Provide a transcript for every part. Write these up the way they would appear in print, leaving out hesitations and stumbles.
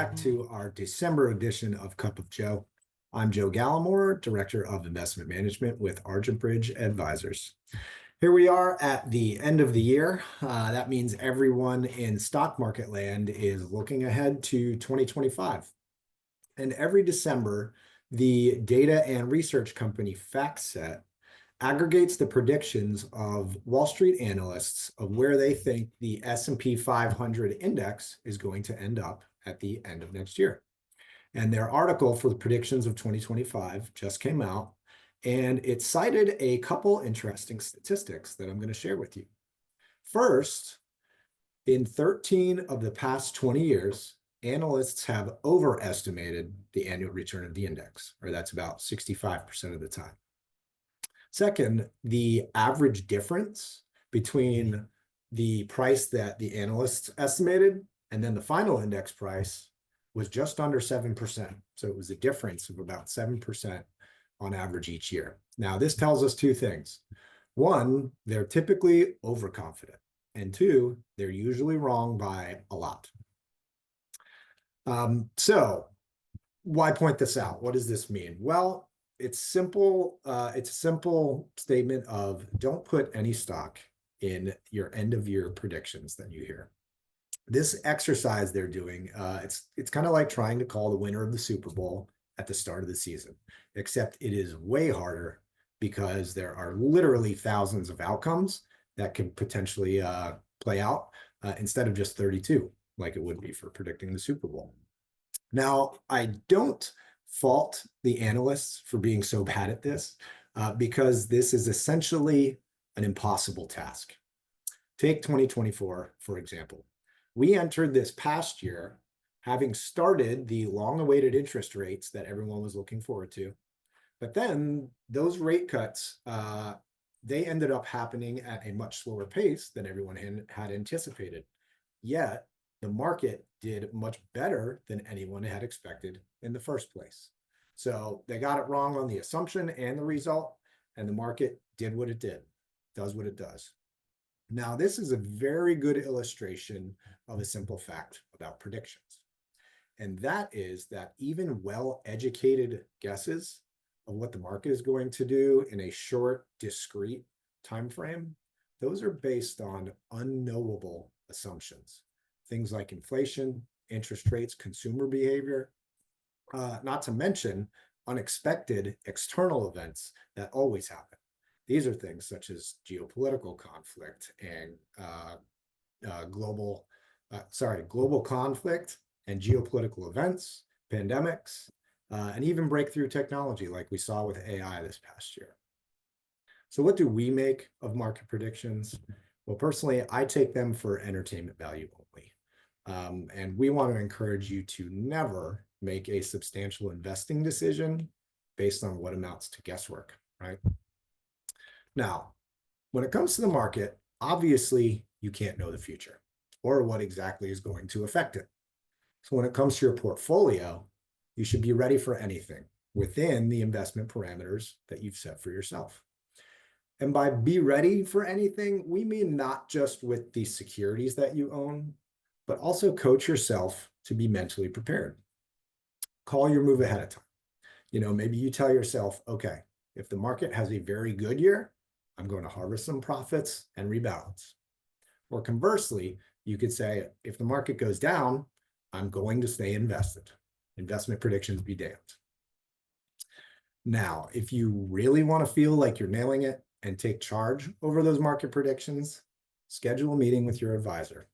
back to our December edition of Cup of Joe. I'm Joe Gallimore, Director of Investment Management with Argent Bridge Advisors. Here we are at the end of the year. That means everyone in stock market land is looking ahead to 2025. And every December, the data and research company FactSet aggregates the predictions of Wall Street analysts of where they think the S&P 500 index is going to end up at the end of next year. And their article for the predictions of 2025 just came out, and it cited a couple interesting statistics that I'm going to share with you. First, in 13 of the past 20 years, analysts have overestimated the annual return of the index, or that's about 65% of the time. Second, the average difference between the price that the analysts estimated and then the final index price was just under 7%. So it was a difference of about 7% on average each year. Now, this tells us two things. One, they're typically overconfident. And two, they're usually wrong by a lot. So why point this out? What does this mean? Well, it's simple. It's a simple statement of don't put any stock in your end of year predictions that you hear. This exercise they're doing, it's kind of like trying to call the winner of the Super Bowl at the start of the season, except it is way harder because there are literally thousands of outcomes that could potentially play out instead of just 32, like it would be for predicting the Super Bowl. Now, I don't fault the analysts for being so bad at this because this is essentially an impossible task. Take 2024, for example. We entered this past year having started the long-awaited interest rates that everyone was looking forward to. But then those rate cuts, they ended up happening at a much slower pace than everyone had anticipated. Yet, the market did much better than anyone had expected in the first place. So they got it wrong on the assumption and the result, and the market did what it did, does what it does. Now, this is a very good illustration of a simple fact about predictions. And that is that even well-educated guesses of what the market is going to do in a short, discrete time frame, those are based on unknowable assumptions. Things like inflation, interest rates, consumer behavior, not to mention unexpected external events that always happen. These are things such as geopolitical conflict and global conflict and geopolitical events, pandemics, and even breakthrough technology like we saw with AI this past year. So what do we make of market predictions? Well, personally, I take them for entertainment value only. And we want to encourage you to never make a substantial investing decision based on what amounts to guesswork, right? Now, when it comes to the market, obviously you can't know the future or what exactly is going to affect it. So when it comes to your portfolio, you should be ready for anything within the investment parameters that you've set for yourself. And by be ready for anything, we mean not just with the securities that you own, but also coach yourself to be mentally prepared. Call your move ahead of time. Maybe you tell yourself, okay, if the market has a very good year, I'm going to harvest some profits and rebalance. Or conversely, you could say, if the market goes down, I'm going to stay invested. Investment predictions be damned. Now, if you really want to feel like you're nailing it and take charge over those market predictions, schedule a meeting with your advisor.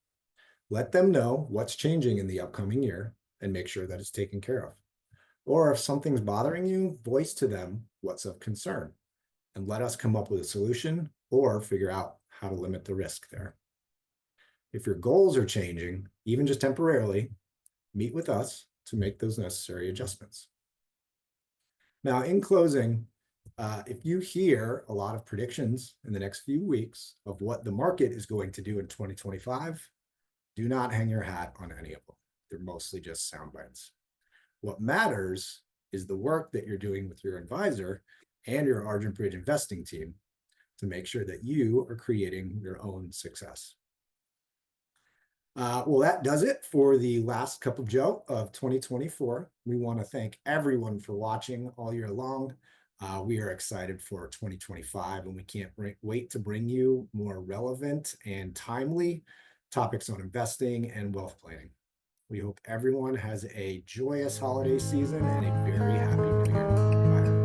Let them know what's changing in the upcoming year and make sure that it's taken care of. Or if something's bothering you, voice to them what's of concern and let us come up with a solution or figure out how to limit the risk there. If your goals are changing, even just temporarily, meet with us to make those necessary adjustments. Now, in closing, if you hear a lot of predictions in the next few weeks of what the market is going to do in 2025, do not hang your hat on any of them. They're mostly just sound bites. What matters is the work that you're doing with your advisor and your Argent Bridge investing team to make sure that you are creating your own success. Well, that does it for the last Cup of Joe of 2024. We want to thank everyone for watching all year long. We are excited for 2025, and we can't wait to bring you more relevant and timely topics on investing and wealth planning. We hope everyone has a joyous holiday season and a very happy new year. Bye.